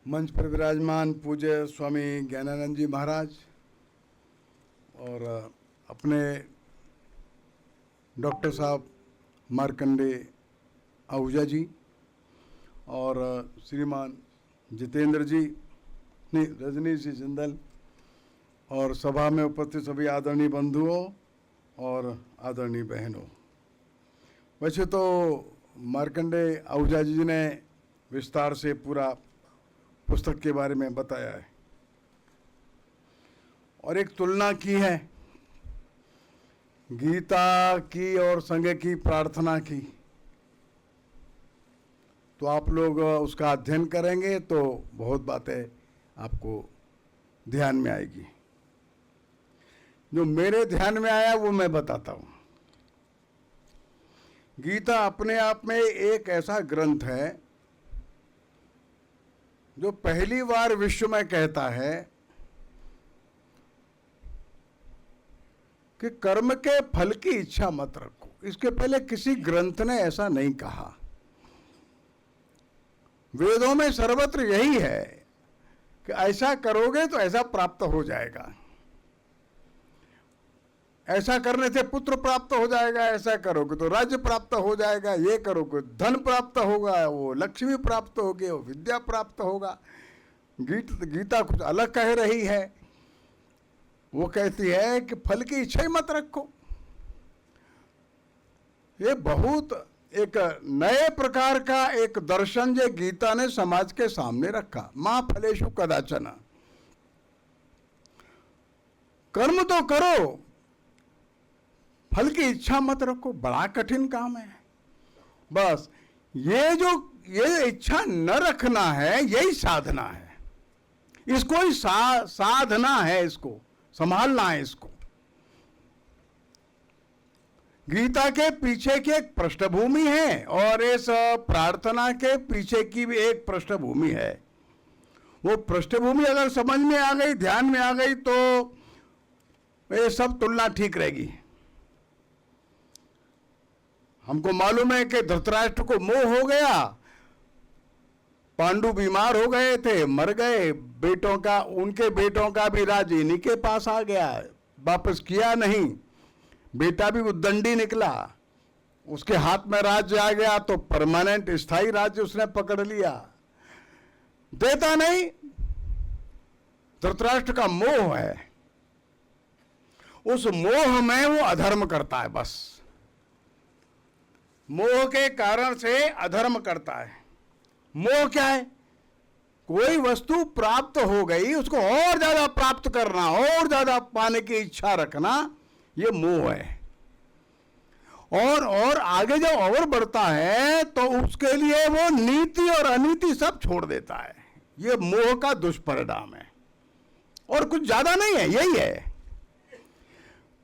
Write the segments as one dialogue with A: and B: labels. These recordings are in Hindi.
A: मंच पर विराजमान पूज्य स्वामी ज्ञानानंद जी महाराज और अपने डॉक्टर साहब मार्कंडे आहूजा जी और श्रीमान जितेंद्र जी नहीं रजनीश जी जिंदल और सभा में उपस्थित सभी आदरणीय बंधुओं और आदरणीय बहनों। वैसे तो मार्कंडे आहूजा जी ने विस्तार से पूरा पुस्तक के बारे में बताया है और एक तुलना की है गीता की और संघ की प्रार्थना की। तो आप लोग उसका अध्ययन करेंगे तो बहुत बातें आपको ध्यान में आएगी। जो मेरे ध्यान में आया वो मैं बताता हूँ। गीता अपने आप में एक ऐसा ग्रंथ है जो पहली बार विश्व में कहता है कि कर्म के फल की इच्छा मत रखो। इसके पहले किसी ग्रंथ ने ऐसा नहीं कहा। वेदों में सर्वत्र यही है कि ऐसा करोगे तो ऐसा प्राप्त हो जाएगा, ऐसा करने से पुत्र प्राप्त हो जाएगा, ऐसा करोगे तो राज्य प्राप्त हो जाएगा, ये करोगे धन प्राप्त होगा, वो लक्ष्मी प्राप्त होगी, वो विद्या प्राप्त होगा। गीता कुछ अलग कह रही है। वो कहती है कि फल की इच्छा ही मत रखो। ये बहुत एक नए प्रकार का एक दर्शन जो गीता ने समाज के सामने रखा। मां फलेषु कदाचन, कर्म तो करो, फल की इच्छा मत रखो। बड़ा कठिन काम है। बस ये इच्छा न रखना है, यही साधना है। इसको ही साधना है, इसको संभालना है। इसको गीता के पीछे की एक पृष्ठभूमि है और इस प्रार्थना के पीछे की भी एक पृष्ठभूमि है। वो पृष्ठभूमि अगर समझ में आ गई, ध्यान में आ गई तो ये सब तुलना ठीक रहेगी। हमको मालूम है कि धृतराष्ट्र को मोह हो गया, पांडु बीमार हो गए थे, मर गए, उनके बेटों का भी राज इन्हीं के पास आ गया, वापस किया नहीं। बेटा भी उद्दंडी निकला, उसके हाथ में राज्य आ गया तो परमानेंट स्थायी राज्य उसने पकड़ लिया। देता नहीं, धृतराष्ट्र का मोह है। उस मोह में वो अधर्म करता है। बस मोह के कारण से अधर्म करता है। मोह क्या है? कोई वस्तु प्राप्त हो गई, उसको और ज्यादा प्राप्त करना, और ज्यादा पाने की इच्छा रखना, ये मोह है। और आगे जब और बढ़ता है तो उसके लिए वो नीति और अनीति सब छोड़ देता है। ये मोह का दुष्परिणाम है और कुछ ज्यादा नहीं है, यही है।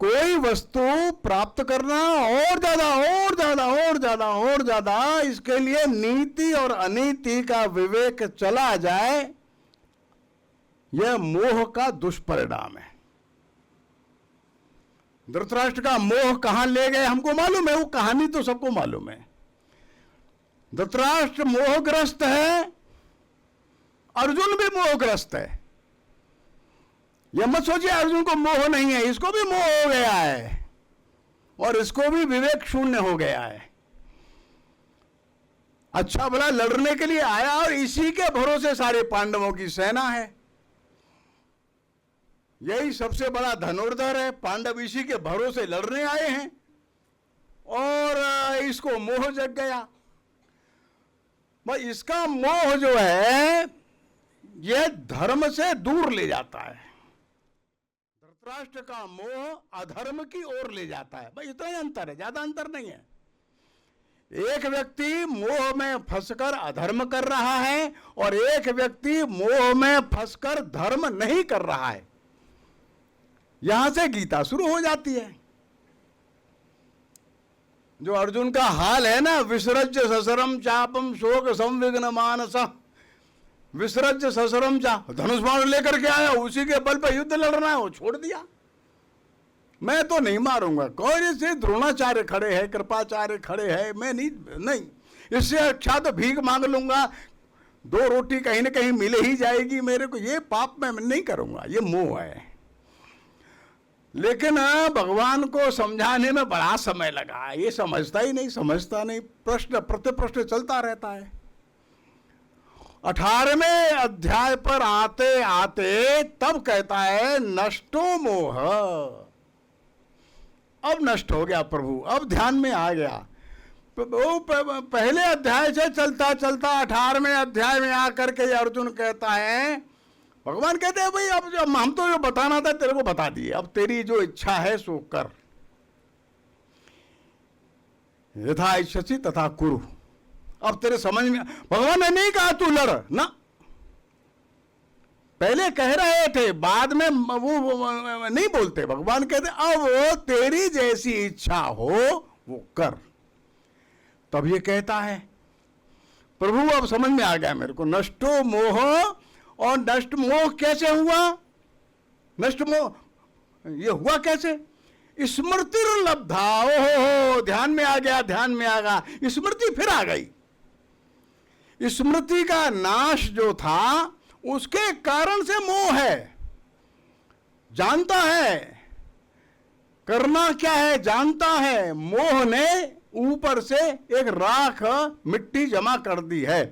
A: कोई वस्तु प्राप्त करना और ज्यादा, और ज्यादा, और ज्यादा, और ज्यादा, इसके लिए नीति और अनीति का विवेक चला जाए, यह मोह का दुष्परिणाम है। धृतराष्ट्र का मोह कहां ले गए हमको मालूम है। वो कहानी तो सबको मालूम है। धृतराष्ट्र मोहग्रस्त है, अर्जुन भी मोहग्रस्त है। यह मत सोचिए अर्जुन को मोह नहीं है, इसको भी मोह हो गया है और इसको भी विवेक शून्य हो गया है। अच्छा भला लड़ने के लिए आया और इसी के भरोसे सारे पांडवों की सेना है। यही सबसे बड़ा धनुर्धर है। पांडव इसी के भरोसे लड़ने आए हैं और इसको मोह जग गया। बस इसका मोह जो है यह धर्म से दूर ले जाता है। धृतराष्ट्र का मोह अधर्म की ओर ले जाता है। भाई इतना ही अंतर है, ज्यादा अंतर नहीं है। एक व्यक्ति मोह में फंसकर अधर्म कर रहा है और एक व्यक्ति मोह में फंसकर धर्म नहीं कर रहा है। यहां से गीता शुरू हो जाती है। जो अर्जुन का हाल है ना, विसृज्य ससरम चापम शोक संविघ्न मानस, विसृज्य ससरम चा, धनुष बाण लेकर के आया, उसी के बल पर युद्ध लड़ना है, वो छोड़ दिया। मैं तो नहीं मारूंगा। कौन से द्रोणाचार्य खड़े हैं, कृपाचार्य खड़े हैं, मैं नहीं, इससे अच्छा तो भीख मांग लूंगा, 2 रोटी कहीं ना कहीं मिल ही जाएगी मेरे को, ये पाप मैं नहीं करूंगा, ये मोह है। लेकिन भगवान को समझाने में बड़ा समय लगा, ये समझता ही नहीं, समझता नहीं, प्रश्न प्रश्न चलता रहता है। 18वें अध्याय पर आते आते तब कहता है नष्टो मोह, अब नष्ट हो गया प्रभु, अब ध्यान में आ गया। वो पहले अध्याय से चलता चलता 18वें अध्याय में आकर के अर्जुन कहता है, भगवान कहते हैं भाई अब हम तो जो बताना था तेरे को बता दिए, अब तेरी जो इच्छा है सो कर, यथा इच्छसि तथा कुरु। अब तेरे समझ में, भगवान ने नहीं कहा तू लड़ ना, पहले कह रहे थे, बाद में वो नहीं बोलते। भगवान कहते अब तेरी जैसी इच्छा हो वो कर। तब ये कहता है प्रभु अब समझ में आ गया मेरे को, नष्टो मोह। और नष्ट मोह कैसे हुआ? नष्ट मोह ये हुआ कैसे? स्मृति लब्धा, ओहो ध्यान में आ गया, ध्यान में आ गया, स्मृति फिर आ गई। स्मृति का नाश जो था उसके कारण से मोह है, जानता है करना क्या है, जानता है। मोह ने ऊपर से एक राख मिट्टी जमा कर दी है,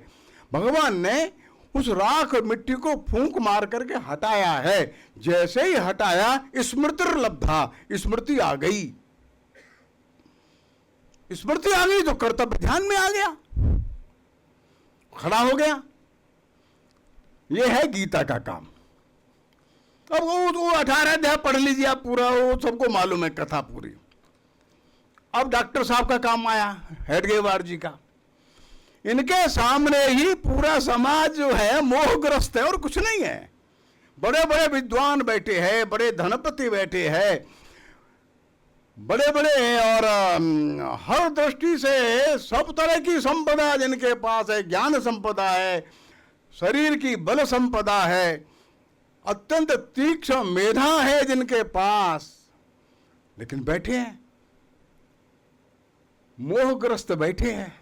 A: भगवान ने उस राख मिट्टी को फूंक मार करके हटाया है। जैसे ही हटाया स्मृति लब्धा, स्मृति आ गई। स्मृति आ गई तो कर्तव्य ध्यान में आ गया, खड़ा हो गया। यह है गीता का काम। अब वो 18 अध्याय पढ़ लीजिए आप पूरा, वो सबको मालूम है कथा पूरी। अब डॉक्टर साहब का काम आया, हेडगेवार जी का। इनके सामने ही पूरा समाज जो है मोहग्रस्त है और कुछ नहीं है। बड़े बड़े विद्वान बैठे हैं, बड़े धनपति बैठे हैं, बड़े बड़े, और हर दृष्टि से सब तरह की संपदा जिनके पास है, ज्ञान संपदा है, शरीर की बल संपदा है, अत्यंत तीक्ष्ण मेधा है जिनके पास, लेकिन बैठे हैं मोहग्रस्त, बैठे हैं,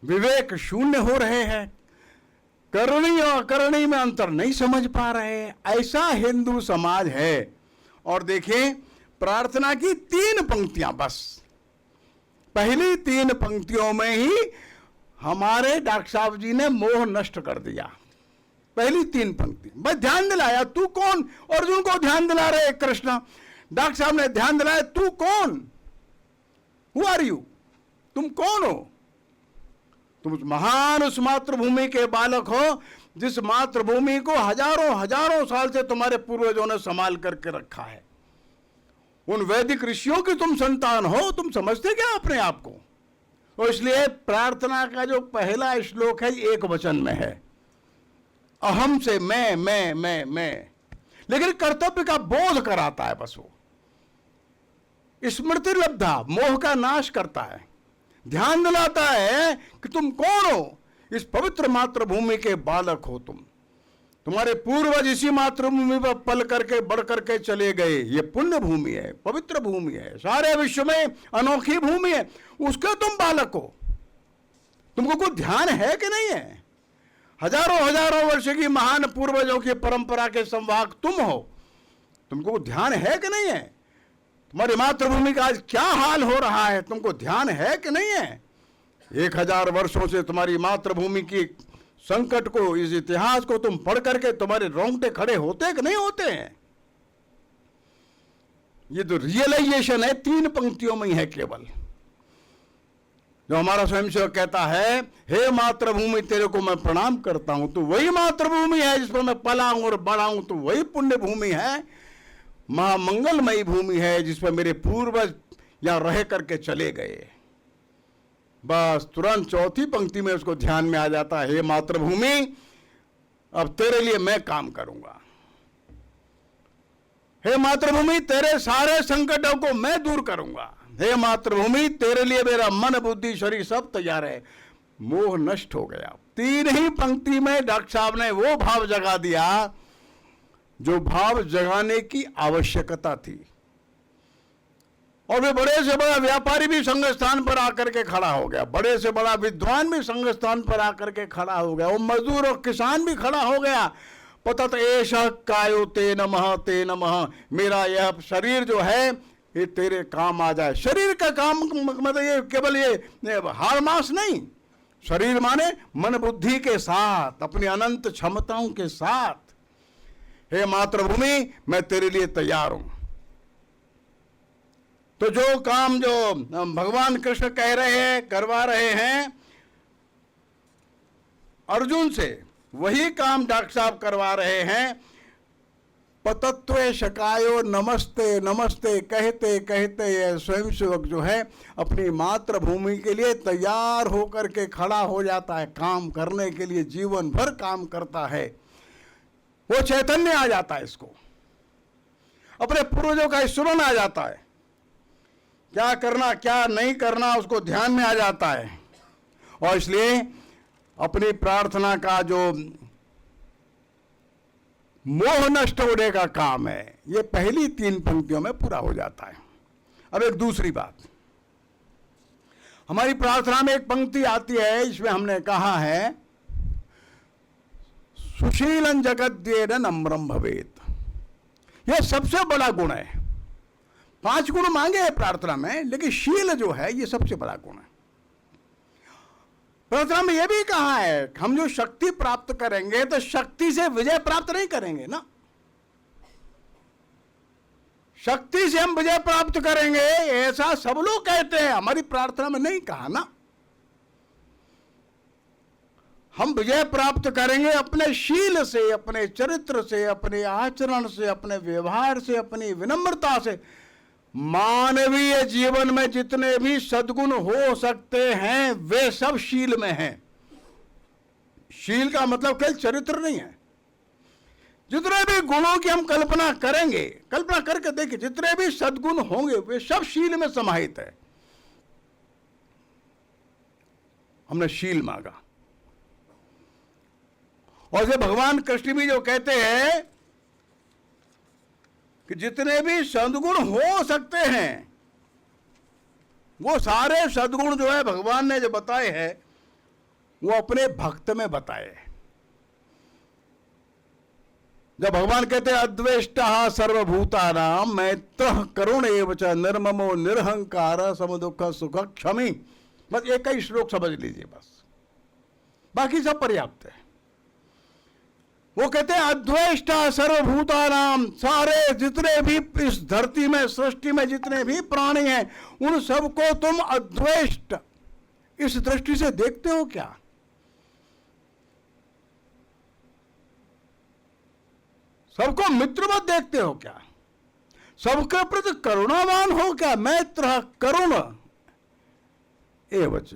A: विवेक शून्य हो रहे हैं, करनी और अकरणी में अंतर नहीं समझ पा रहे हैं। ऐसा हिंदू समाज है। और देखिए प्रार्थना की 3 पंक्तियां, बस पहली 3 पंक्तियों में ही हमारे डॉक्टर साहब जी ने मोह नष्ट कर दिया। पहली 3 पंक्ति बस ध्यान दिलाया, तू कौन? अर्जुन को ध्यान दिला रहे कृष्ण। डॉक्टर साहब ने ध्यान दिलाया, तू कौन? Who are you? तुम कौन हो? तुम महान उस मातृभूमि के बालक हो जिस मातृभूमि को हजारों हजारों साल से तुम्हारे पूर्वजों ने संभाल करके रखा है। उन वैदिक ऋषियों की तुम संतान हो। तुम समझते क्या अपने आप को? और इसलिए प्रार्थना का जो पहला श्लोक है एक वचन में है, अहम से मैं। लेकिन कर्तव्य का बोध कराता है बस। वो स्मृति लब्धा, मोह का नाश करता है, ध्यान दिलाता है कि तुम कौन हो। इस पवित्र मातृभूमि के बालक हो तुम। तुम्हारे पूर्वज इसी मातृभूमि पर पल करके बढ़ करके चले गए। ये पुण्य भूमि है, पवित्र भूमि है, सारे विश्व में अनोखी भूमि है, उसके तुम बालक हो। तुमको कोई ध्यान है कि नहीं है? हजारों हजारों वर्ष की महान पूर्वजों की परंपरा के संवाहक तुम हो। तुमको ध्यान है कि नहीं है? तुम्हारी मातृभूमि का आज क्या हाल हो रहा है, तुमको ध्यान है कि नहीं है? 1000 वर्षों से तुम्हारी मातृभूमि की संकट को, इस इतिहास को तुम पढ़ करके तुम्हारे रोंगटे खड़े होते कि नहीं होते हैं? ये तो रियलाइजेशन है 3 पंक्तियों में ही है केवल। जो हमारा स्वयंसेवक कहता है, हे मातृभूमि तेरे को मैं प्रणाम करता हूं, तो वही मातृभूमि है जिस पर मैं पला हूं और बड़ा हूं, तो वही पुण्य भूमि है, महामंगलमयी भूमि है जिस पर मेरे पूर्वज यहां रह करके चले गए। बस तुरंत चौथी पंक्ति में उसको ध्यान में आ जाता है, हे मातृभूमि अब तेरे लिए मैं काम करूंगा। हे मातृभूमि तेरे सारे संकटों को मैं दूर करूंगा। हे मातृभूमि तेरे लिए मेरा मन बुद्धि शरीर सब तैयार है। मोह नष्ट हो गया। 3 ही पंक्ति में डॉक्टर साहब ने वो भाव जगा दिया जो भाव जगाने की आवश्यकता थी। और वे बड़े से बड़ा व्यापारी भी संग स्थान पर आकर के खड़ा हो गया, बड़े से बड़ा विद्वान भी संग स्थान पर आकर के खड़ा हो गया, वो मजदूर और किसान भी खड़ा हो गया। पतत एष कायो ते नमः, मेरा यह शरीर जो है ये तेरे काम आ जाए। शरीर का काम मतलब ये केवल ये हाड़ मांस नहीं, शरीर माने मन बुद्धि के साथ, अपनी अनंत क्षमताओं के साथ। हे मातृभूमि, मैं तेरे लिए तैयार हूं। तो जो काम जो भगवान कृष्ण कह रहे हैं, करवा रहे हैं अर्जुन से, वही काम डॉक्टर साहब करवा रहे हैं। पतत्वे शकायो नमस्ते नमस्ते कहते कहते यह स्वयं सेवक जो है अपनी मातृभूमि के लिए तैयार होकर के खड़ा हो जाता है, काम करने के लिए जीवन भर काम करता है। वो चैतन्य आ जाता है, इसको अपने पूर्वजों का स्मरण आ जाता है, क्या करना क्या नहीं करना उसको ध्यान में आ जाता है। और इसलिए अपनी प्रार्थना का जो मोह नष्ट होने का काम है, ये पहली 3 पंक्तियों में पूरा हो जाता है। अब एक दूसरी बात, हमारी प्रार्थना में एक पंक्ति आती है, इसमें हमने कहा है सुशीलन जगद्येन नम्रम भवेत। यह सबसे बड़ा गुण है। 5 गुण मांगे हैं प्रार्थना में, लेकिन शील जो है ये सबसे बड़ा गुण है। प्रार्थना में यह भी कहा है हम जो शक्ति प्राप्त करेंगे तो शक्ति से विजय प्राप्त नहीं करेंगे ना, शक्ति से हम विजय प्राप्त करेंगे ऐसा सब लोग कहते हैं, हमारी प्रार्थना में नहीं कहा ना। हम विजय प्राप्त करेंगे अपने शील से, अपने चरित्र से, अपने आचरण से, अपने व्यवहार से, अपनी विनम्रता से। मानवीय जीवन में जितने भी सद्गुण हो सकते हैं वे सब शील में हैं। शील का मतलब केवल चरित्र नहीं है। जितने भी गुणों की हम कल्पना करेंगे, कल्पना करके देखिए, जितने भी सद्गुण होंगे वे सब शील में समाहित है। हमने शील मांगा, और जो भगवान कृष्ण भी जो कहते हैं कि जितने भी सद्गुण हो सकते हैं वो सारे सद्गुण जो है भगवान ने जो बताए हैं वो अपने भक्त में बताए। जब भगवान कहते हैं अद्वेष्टा सर्वभूतानां मैत्रः करुण एव च निर्ममो निरहंकार समदुःख सुख क्षमी, बस एक ही श्लोक समझ लीजिए, बस बाकी सब पर्याप्त है। वो कहते हैं अद्वेष्टा सर्वभूतानाम, सारे जितने भी इस धरती में सृष्टि में जितने भी प्राणी हैं उन सबको तुम अद्वेष्ट इस दृष्टि से देखते हो क्या? सबको मित्रवत देखते हो क्या? सबके प्रति करुणावान हो क्या? मैत्र करुण एवच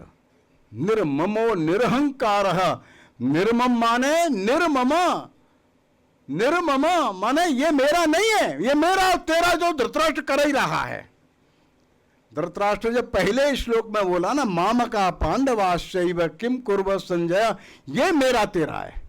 A: निर्ममो निरहंकारः। निर्मम माने निर्मम, निर्मम माने ये मेरा नहीं है, ये मेरा तेरा जो धृतराष्ट्र कर ही रहा है। धृतराष्ट्र जब पहले श्लोक में बोला ना माम का पांडवाश्चैव किम कुर्व संजय, ये मेरा तेरा है।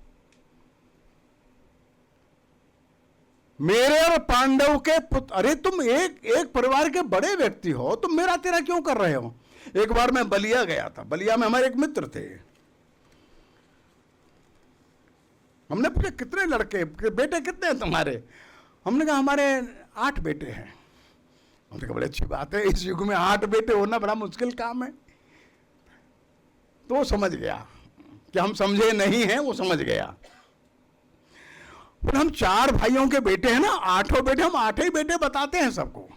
A: मेरे और पांडव के पुत्र, अरे तुम एक परिवार के बड़े व्यक्ति हो, तुम मेरा तेरा क्यों कर रहे हो? एक बार मैं बलिया गया था, बलिया में हमारे एक मित्र थे। हमने पूछा कितने लड़के बेटे कितने हैं तुम्हारे? हमने कहा हमारे 8 बेटे हैं। हमने कहा बड़ी अच्छी बात है, इस युग में 8 बेटे होना बड़ा मुश्किल काम है। तो वो समझ गया कि हम समझे नहीं हैं, वो समझ गया। पर हम 4 भाइयों के बेटे हैं ना, 8 बेटे, हम 8 ही बेटे बताते हैं सबको।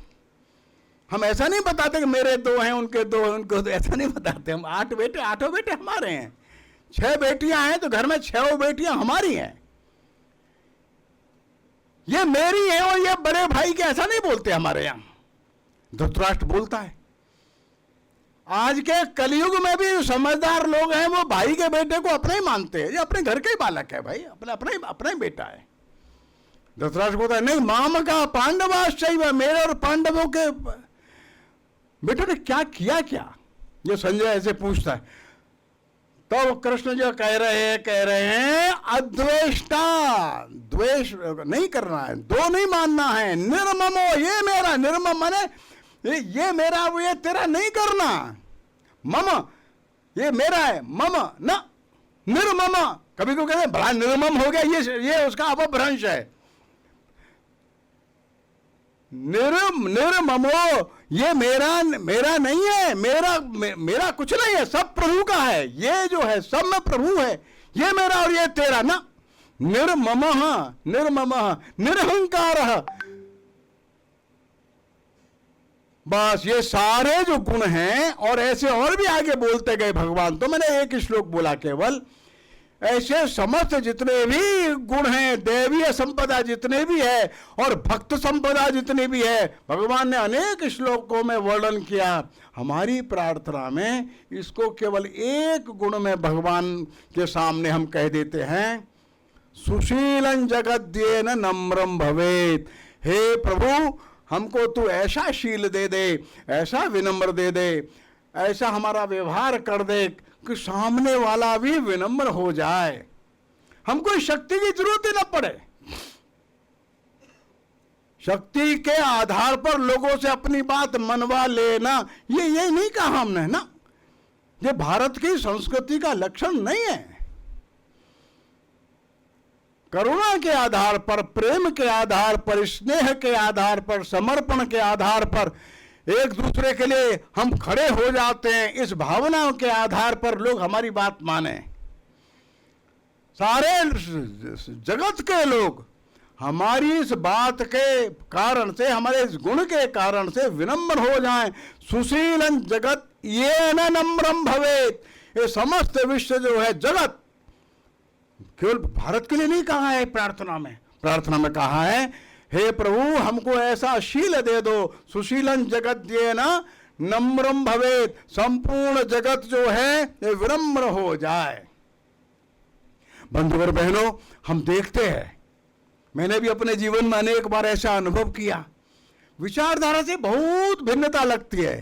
A: हम ऐसा नहीं बताते कि मेरे 2 हैं उनके 2 हैं उनको 2, ऐसा नहीं बताते। हम 8 बेटे, 8 बेटे हमारे हैं। 6 बेटियां हैं तो घर में 6 बेटियां हमारी हैं। ये मेरी है और ये बड़े भाई के, ऐसा नहीं बोलते हमारे यहां। धृतराष्ट्र बोलता है। आज के कलयुग में भी समझदार लोग हैं वो भाई के बेटे को अपने ही मानते हैं, ये अपने घर का ही बालक है भाई, अपना ही बेटा है। धृतराष्ट्र बोलता है नहीं, माम का पांडवाश्चैव, मेरे और पांडवों के बेटों ने क्या किया क्या? ये संजय ऐसे पूछता है। तो कृष्ण जो कह रहे हैं अद्वेष्टा, द्वेष नहीं करना है, 2 नहीं मानना है। निर्ममो, ये मेरा, निर्मम माने ये मेरा वो ये तेरा नहीं करना। मम, ये मेरा है, मम न निर्मम। कभी को कहते हैं बड़ा निर्मम हो गया, ये उसका अपभ्रंश है। निर्ममो, ये मेरा नहीं है, मेरा कुछ नहीं है, सब प्रभु का है। ये जो है सब में प्रभु है, ये मेरा और ये तेरा ना। निर्मम निरहंकार, बस ये सारे जो गुण हैं, और ऐसे और भी आगे बोलते गए भगवान। तो मैंने एक श्लोक बोला केवल, ऐसे समस्त जितने भी गुण हैं, दैवीय संपदा जितने भी है और भक्त संपदा जितनी भी है, भगवान ने अनेक श्लोकों में वर्णन किया। हमारी प्रार्थना में इसको केवल एक गुण में भगवान के सामने हम कह देते हैं, सुशीलं जगद्येन नम्रम भवेत्। हे प्रभु, हमको तू ऐसा शील दे दे, ऐसा विनम्र दे दे, ऐसा हमारा व्यवहार कर दे कि सामने वाला भी विनम्र हो जाए, हमको शक्ति की जरूरत ही न पड़े। शक्ति के आधार पर लोगों से अपनी बात मनवा लेना, ये नहीं कहा हमने ना, ये भारत की संस्कृति का लक्षण नहीं है। करुणा के आधार पर, प्रेम के आधार पर, स्नेह के आधार पर, समर्पण के आधार पर एक दूसरे के लिए हम खड़े हो जाते हैं। इस भावनाओं के आधार पर लोग हमारी बात माने। सारे जगत के लोग हमारी इस बात के कारण से, हमारे इस गुण के कारण से विनम्र हो जाएं। सुशीलं जगत ये न नम्रम भवेत्। ये समस्त विश्व जो है जगत, केवल भारत के लिए नहीं कहा है प्रार्थना में कहा है, हे प्रभु हमको ऐसा शील दे दो, सुशीलन जगद्येन नम्रम भवेत्। संपूर्ण जगत जो है ये विनम्र हो जाए। बंधुवर बहनों, हम देखते हैं, मैंने भी अपने जीवन में अनेक बार ऐसा अनुभव किया, विचारधारा से बहुत भिन्नता लगती है,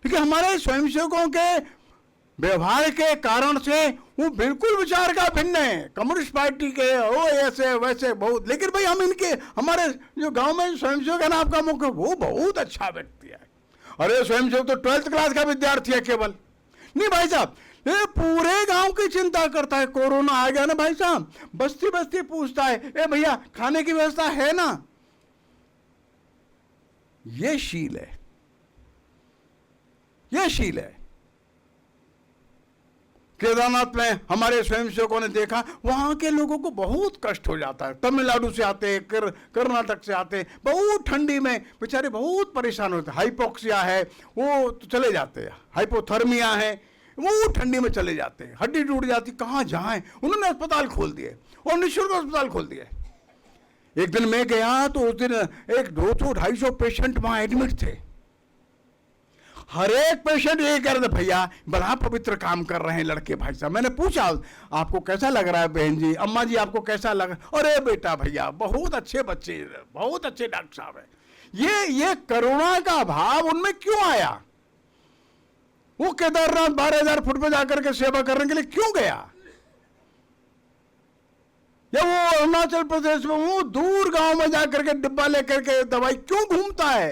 A: लेकिन हमारे स्वयंसेवकों के व्यवहार के कारण से वो बिल्कुल विचार का भिन्न है। कम्युनिस्ट पार्टी के वो ऐसे वैसे बहुत, लेकिन भाई हमारे जो गांव में स्वयंसेवक है ना, आपका मुख्य, वो बहुत अच्छा व्यक्ति है। अरे स्वयंसेवक तो 12th क्लास का विद्यार्थी है केवल। नहीं भाई साहब, ये पूरे गांव की चिंता करता है। कोरोना आ गया ना भाई साहब, बस्ती बस्ती पूछता है, ए भैया खाने की व्यवस्था है ना। ये शील है, ये शील है। केदारनाथ में हमारे स्वयंसेवकों ने देखा, वहां के लोगों को बहुत कष्ट हो जाता है। तमिलनाडु से आते, कर्नाटक से आते, बहुत ठंडी में बेचारे बहुत परेशान होते हैं। हाइपोक्सिया है वो तो चले जाते हैं, हाइपोथर्मिया है वो ठंडी में चले जाते हैं, हड्डी टूट जाती, कहाँ जाएं। उन्होंने अस्पताल खोल दिए और निःशुल्क अस्पताल खोल दिए। एक दिन मैं गया तो उस दिन एक 200-250 पेशेंट वहां एडमिट थे। हर एक पेशेंट ये कह रहे थे, भैया बड़ा पवित्र काम कर रहे हैं लड़के भाई साहब। मैंने पूछा आपको कैसा लग रहा है बहन जी, अम्मा जी आपको कैसा लग रहा है? अरे बेटा भैया बहुत अच्छे बच्चे, बहुत अच्छे डॉक्टर साहब है। ये करुणा का भाव उनमें क्यों आया? वो केदारनाथ 12,000 फुट पे जाकर के सेवा करने के लिए क्यों गया? या वो अरुणाचल प्रदेश में वो दूर गांव में जाकर के डिब्बा लेकर के दवाई क्यों घूमता है?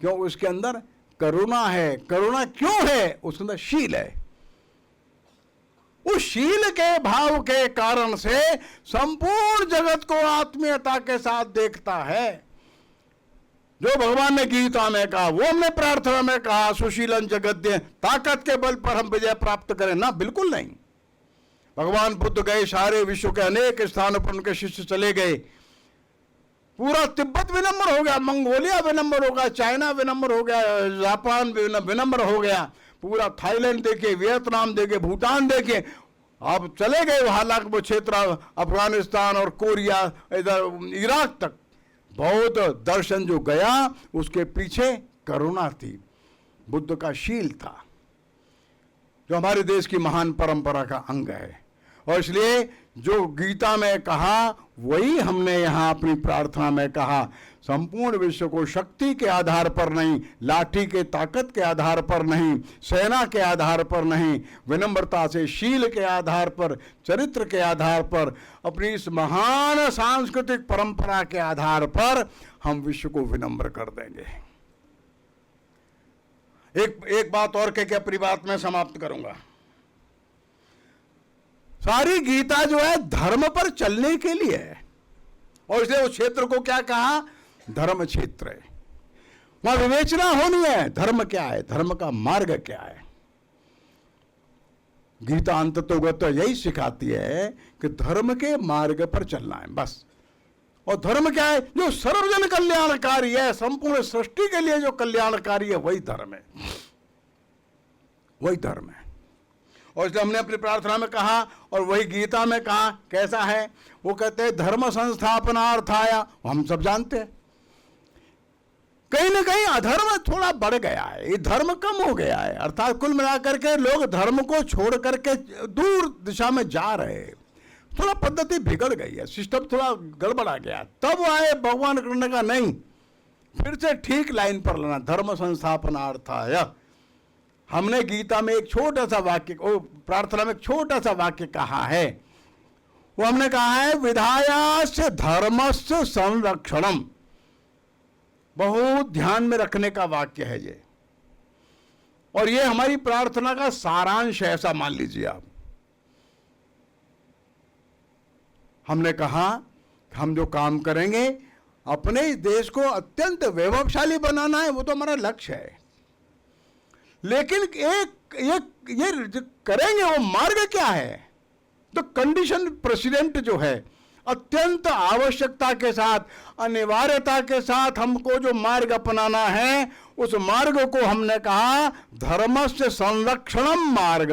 A: क्यों? उसके अंदर करुणा है। करुणा क्यों है? उसके अंदर शील है। उस शील के भाव के कारण से संपूर्ण जगत को आत्मीयता के साथ देखता है। जो भगवान ने गीता में कहा, वो हमने प्रार्थना में कहा, सुशीलन जगद्य, ताकत के बल पर हम विजय प्राप्त करें ना, बिल्कुल नहीं। भगवान बुद्ध गए, सारे विश्व के अनेक स्थानों पर उनके शिष्य चले गए। पूरा तिब्बत विनम्र हो गया, मंगोलिया विनम्र हो गया, चाइना विनम्र हो गया, जापान विनम्र हो गया, पूरा थाईलैंड देखे, वियतनाम देखे, भूटान देखे। अब चले गए वहां लाख वो क्षेत्र, अफगानिस्तान और कोरिया, इधर इराक तक। बौद्ध दर्शन जो गया उसके पीछे करुणा थी, बुद्ध का शील था, जो हमारे देश की महान परंपरा का अंग है। और इसलिए जो गीता में कहा वही हमने यहाँ अपनी प्रार्थना में कहा। संपूर्ण विश्व को शक्ति के आधार पर नहीं, लाठी के ताकत के आधार पर नहीं, सेना के आधार पर नहीं, विनम्रता से शील के आधार पर, चरित्र के आधार पर, अपनी इस महान सांस्कृतिक परंपरा के आधार पर हम विश्व को विनम्र कर देंगे। एक बात और कह के अपनी बात में समाप्त करूंगा। सारी गीता जो है धर्म पर चलने के लिए है, और इसलिए उस क्षेत्र को क्या कहा? धर्म क्षेत्र है। वहां विवेचना होनी है, धर्म क्या है, धर्म का मार्ग क्या है। गीता अंततोगत तो यही सिखाती है कि धर्म के मार्ग पर चलना है बस। और धर्म क्या है? जो सर्वजन कल्याणकारी है, संपूर्ण सृष्टि के लिए जो कल्याणकारी है, वही धर्म है, वही धर्म है। और इसलिए हमने अपनी प्रार्थना में कहा और वही गीता में कहा। कैसा है? वो कहते हैं धर्म संस्थापनार्थाय। हम सब जानते हैं कहीं ना कहीं अधर्म थोड़ा बढ़ गया है, ये धर्म कम हो गया है। अर्थात कुल मिलाकर के लोग धर्म को छोड़ करके दूर दिशा में जा रहे हैं, थोड़ा पद्धति बिगड़ गई है, सिस्टम थोड़ा गड़बड़ा गया। तब आए भगवान करने का नहीं, फिर से ठीक लाइन पर लाना, धर्म संस्थापनार्थाय। हमने गीता में एक छोटा सा वाक्य, प्रार्थना में एक छोटा सा वाक्य कहा है। वो हमने कहा है विधायास्य धर्मस्य संरक्षणम। बहुत ध्यान में रखने का वाक्य है ये, और ये हमारी प्रार्थना का सारांश है, ऐसा मान लीजिए आप। हमने कहा हम जो काम करेंगे अपने इस देश को अत्यंत वैभवशाली बनाना है, वो तो हमारा लक्ष्य है। लेकिन ये करेंगे वो मार्ग क्या है? तो कंडीशन प्रेसिडेंट जो है, अत्यंत आवश्यकता के साथ, अनिवार्यता के साथ हमको जो मार्ग अपनाना है, उस मार्ग को हमने कहा धर्मस्य संरक्षणम मार्ग।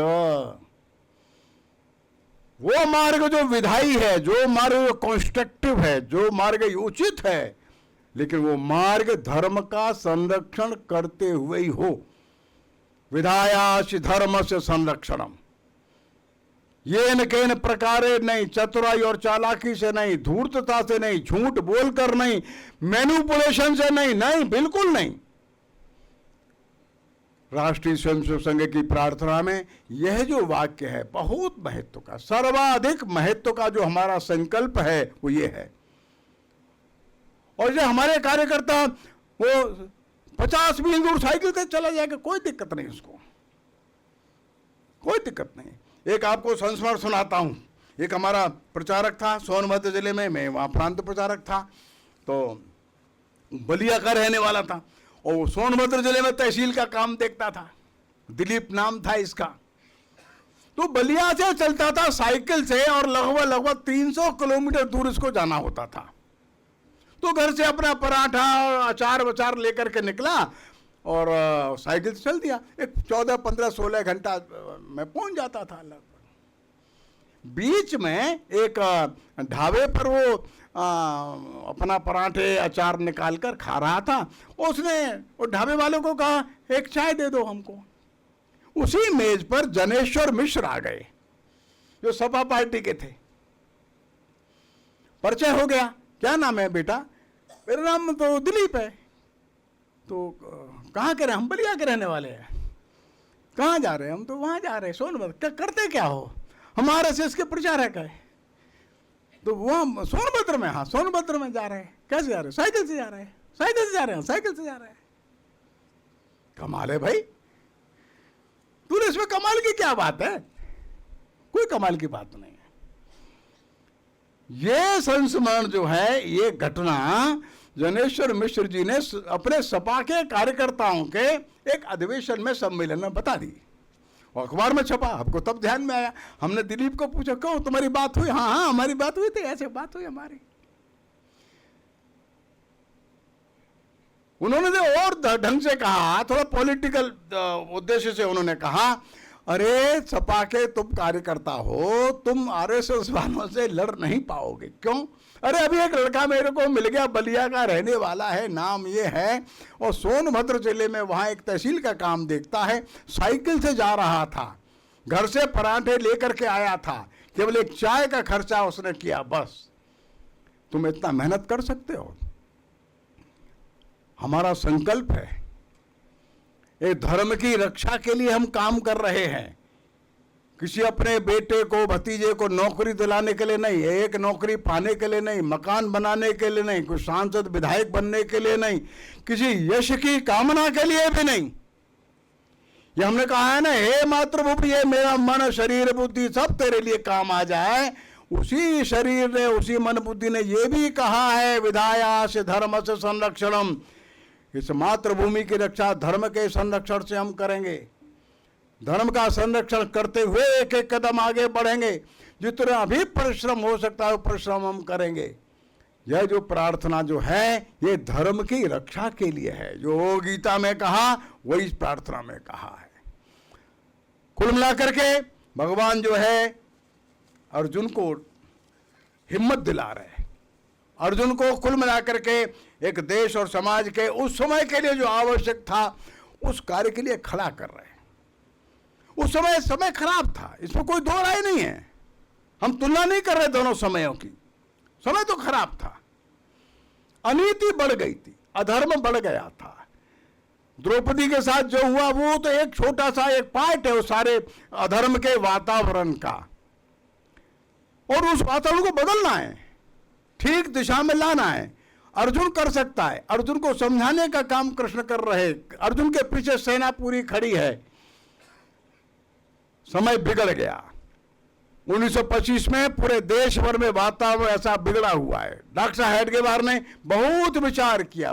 A: वो मार्ग जो विधायी है, जो मार्ग कंस्ट्रक्टिव है, जो मार्ग उचित है, लेकिन वो मार्ग धर्म का संरक्षण करते हुए ही हो। विधायाश धर्मस्य संरक्षणम। ये न केन प्रकारे नहीं, चतुराई और चालाकी से नहीं, धूर्तता से नहीं, झूठ बोलकर नहीं, मैनिपुलेशन से नहीं, नहीं, बिल्कुल नहीं। राष्ट्रीय स्वयंसेवक संघ की प्रार्थना में यह जो वाक्य है बहुत महत्व का, सर्वाधिक महत्व का जो हमारा संकल्प है वो ये है। और जो हमारे कार्यकर्ता वो 50 मील दूर साइकिल से चला जाएगा, कोई दिक्कत नहीं, उसको कोई दिक्कत नहीं। एक आपको संस्मरण सुनाता हूँ। एक हमारा प्रचारक था सोनभद्र जिले में, मैं वहाँ प्रांत प्रचारक था, तो बलिया का रहने वाला था, और सोनभद्र जिले में तहसील का काम देखता था। दिलीप नाम था इसका। तो बलिया से चलता था साइकिल से, और लगभग 300 किलोमीटर दूर इसको जाना होता था। तो घर से अपना पराठा और अचार वचार लेकर के निकला और साइकिल से चल दिया। एक 14, 15, 16 घंटा में पहुंच जाता था लगभग। बीच में एक ढाबे पर वो अपना पराठे अचार निकाल कर खा रहा था। उसने वो ढाबे वाले को कहा एक चाय दे दो हमको। उसी मेज पर जनेश्वर मिश्र आ गए, जो सपा पार्टी के थे। परिचय हो गया। क्या नाम है बेटा? मेरा नाम तो दिलीप है। तो कहाँ के रहे? हम बलिया के रहने वाले हैं। कहाँ जा रहे हैं? हम तो वहाँ जा रहे हैं सोनभद्र। करते क्या हो? हम RSS के प्रचारक है। तो वो सोनभद्र में, हाँ सोनभद्र में जा रहे हैं। कैसे जा रहे हैं? साइकिल से जा रहे हैं। साइकिल से जा रहे हैं? साइकिल से जा रहे हैं। कमाल है भाई, तूने इसमें कमाल की क्या बात है? कोई कमाल की बात नहीं है। ये संस्मरण जो है, ये घटना जनेश्वर मिश्र जी ने अपने सपा के कार्यकर्ताओं के एक अधिवेशन में, सम्मेलन में बता दी, और अखबार में छपा। हमको तब ध्यान में आया। हमने दिलीप को पूछा क्यों तुम्हारी बात हुई? हाँ हाँ हमारी बात हुई थी, ऐसे बात हुई हमारी। उन्होंने जो और ढंग से कहा, थोड़ा पॉलिटिकल उद्देश्य से उन्होंने कहा, अरे सपा के तुम कार्यकर्ता हो, तुम RSS वालों से लड़ नहीं पाओगे। क्यों? अरे अभी एक लड़का मेरे को मिल गया, बलिया का रहने वाला है, नाम ये है, और सोनभद्र जिले में वहाँ एक तहसील का काम देखता है, साइकिल से जा रहा था, घर से पराठे लेकर के आया था, केवल एक चाय का खर्चा उसने किया, बस। तुम इतना मेहनत कर सकते हो? हमारा संकल्प है, ये धर्म की रक्षा के लिए हम काम कर रहे हैं। किसी अपने बेटे को, भतीजे को नौकरी दिलाने के लिए नहीं, एक नौकरी पाने के लिए नहीं, मकान बनाने के लिए नहीं, कुछ सांसद विधायक बनने के लिए नहीं, किसी यश की कामना के लिए भी नहीं। ये हमने कहा है ना, हे मातृभूमि, ये मेरा मन शरीर बुद्धि सब तेरे लिए काम आ जाए। उसी शरीर ने, उसी मन बुद्धि ने ये भी कहा है, विधाया से धर्म से संरक्षणम, इस मातृभूमि की रक्षा धर्म के संरक्षण से हम करेंगे। धर्म का संरक्षण करते हुए एक एक कदम आगे बढ़ेंगे। जितना भी परिश्रम हो सकता है वो परिश्रम हम करेंगे। यह जो प्रार्थना जो है ये धर्म की रक्षा के लिए है। जो गीता में कहा वही इस प्रार्थना में कहा है। कुल मिलाकर के भगवान जो है अर्जुन को हिम्मत दिला रहे हैं। अर्जुन को कुल मिलाकर के एक देश और समाज के उस समय के लिए जो आवश्यक था उस कार्य के लिए खड़ा कर रहे हैं। उस समय खराब था, इसमें कोई दो राय नहीं है। हम तुलना नहीं कर रहे दोनों समयों की। समय तो खराब था, अनीति बढ़ गई थी, अधर्म बढ़ गया था। द्रौपदी के साथ जो हुआ वो तो एक छोटा सा एक पार्ट है उस सारे अधर्म के वातावरण का, और उस वातावरण को बदलना है, ठीक दिशा में लाना है। अर्जुन कर सकता है, अर्जुन को समझाने का काम कृष्ण कर रहे। अर्जुन के पीछे सेना पूरी खड़ी है। समय बिगड़ गया। 1925 में पूरे देश भर में वातावरण ऐसा बिगड़ा हुआ है। डॉक्टर हेडगेवार ने बहुत विचार किया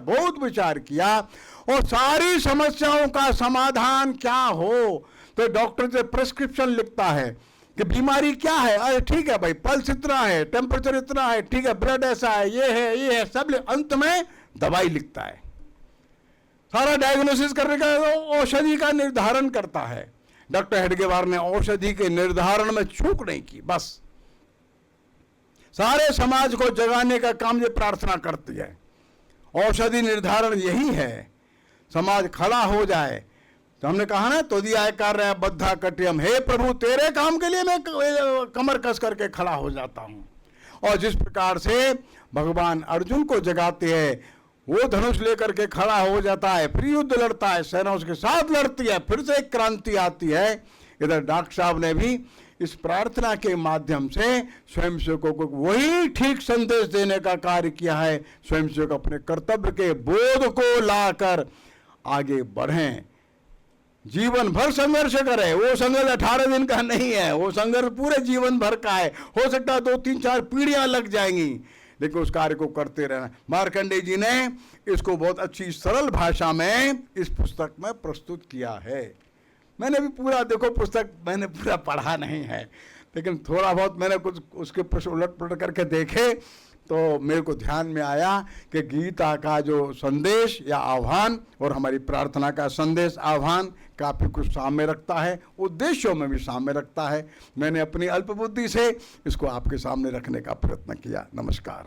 A: और सारी समस्याओं का समाधान क्या हो, तो डॉक्टर जो प्रिस्क्रिप्शन लिखता है कि बीमारी क्या है, अरे ठीक है भाई, पल्स इतना है, टेम्परेचर इतना है, ठीक है, ब्लड ऐसा है, ये है सब, अंत में दवाई लिखता है। सारा डायग्नोसिस करने का औषधि का निर्धारण करता है। डॉक्टर हेडगेवार ने औषधि के निर्धारण में चूक नहीं की, बस सारे समाज को जगाने का काम ये प्रार्थना करती है। औषधि निर्धारण यही है, समाज खड़ा हो जाए। तो हमने कहा ना, तो दिया कार्य बद्धा कटियम, हे प्रभु तेरे काम के लिए मैं कमर कस करके खड़ा हो जाता हूं। और जिस प्रकार से भगवान अर्जुन को जगाते हैं, वो धनुष लेकर के खड़ा हो जाता है, फिर युद्ध लड़ता है, सेना उसके साथ लड़ती है, फिर से एक क्रांति आती है। इधर डॉक्टर साहब ने भी इस प्रार्थना के माध्यम से स्वयंसेवकों को वही ठीक संदेश देने का कार्य किया है। स्वयंसेवक अपने कर्तव्य के बोध को लाकर आगे बढ़ें, जीवन भर संघर्ष करें। वो संघर्ष 18 दिन का नहीं है, वो संघर्ष पूरे जीवन भर का है। हो सकता है 2, 3, 4 पीढ़ियां लग जाएंगी, लेकिन उस कार्य को करते रहना। मार्कंडेय जी ने इसको बहुत अच्छी सरल भाषा में इस पुस्तक में प्रस्तुत किया है। मैंने भी पूरा, देखो पुस्तक मैंने पूरा पढ़ा नहीं है, लेकिन थोड़ा बहुत मैंने कुछ उसके प्रश्न उलट पलट करके देखे तो मेरे को ध्यान में आया कि गीता का जो संदेश या आह्वान और हमारी प्रार्थना का संदेश आह्वान काफ़ी कुछ सामने रखता है, उद्देश्यों में भी सामने रखता है। मैंने अपनी अल्प बुद्धि से इसको आपके सामने रखने का प्रयत्न किया। नमस्कार।